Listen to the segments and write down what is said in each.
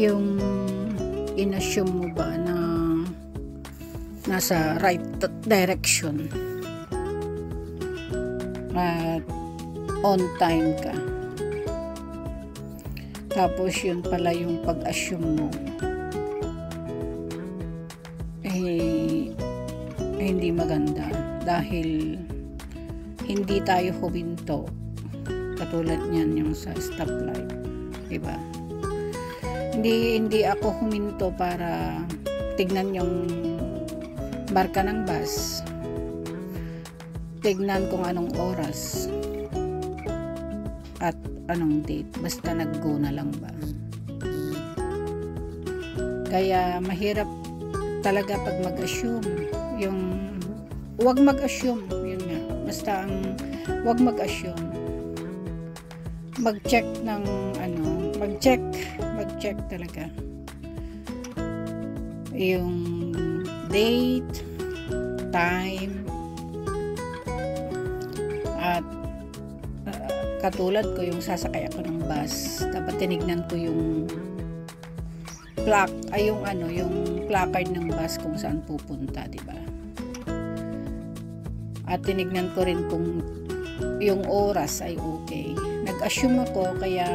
yung inassume mo ba na nasa right direction at on time ka, tapos yun pala yung pag-assume mo hindi maganda dahil hindi tayo huminto katulad niyan yung sa stoplight, diba? Hindi ako huminto para tignan yung marka ng bus, tignan kung anong oras at anong date, basta nag-go na lang ba. Kaya mahirap talaga pag mag-assume. Yung huwag mag-assume, yun nga, basta ang huwag mag-assume, mag-check ng mag-check talaga yung date, time, at katulad ko yung sasakay ako ng bus, dapat tinignan ko yung yung placard ng bus kung saan pupunta, di ba? At tinignan ko rin kung yung oras ay okay. Nag-assume ako, kaya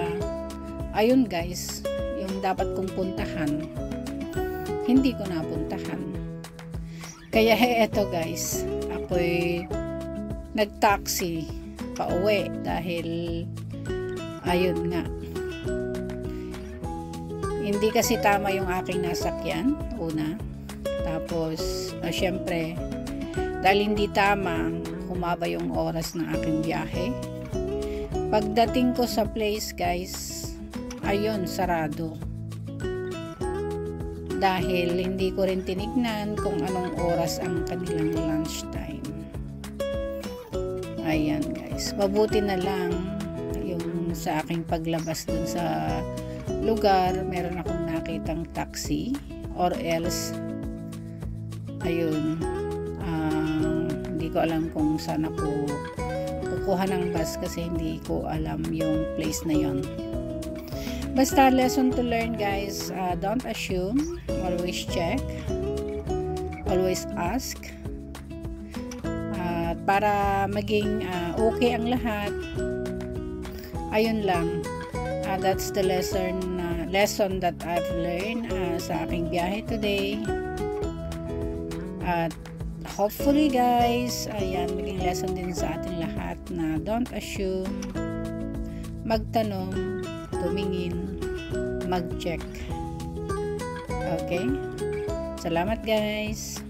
ayun guys, yung dapat kong puntahan hindi ko napuntahan. Kaya eto guys, ako'y nag-taxi pa uwi dahil ayun nga, hindi kasi tama yung aking nasakyan una, tapos syempre dahil hindi tama, humaba yung oras ng aking biyahe. Pagdating ko sa place guys, ayun, sarado dahil hindi ko rin tinignan kung anong oras ang kanilang lunch time. Ayan guys, mabuti na lang yung sa aking paglabas dun sa lugar, meron akong nakitang taxi, or else ayun, hindi ko alam kung saan ako kukuha ng bus kasi hindi ko alam yung place na yon. Basta lesson to learn guys, don't assume, always check, always ask, para maging okay ang lahat. Ayun lang, that's the lesson that I've learned sa aking biyahe today. At hopefully guys, ayan, maging lesson din sa ating lahat na don't assume, magtanong, tumingin, mag-check. Okay? Salamat guys!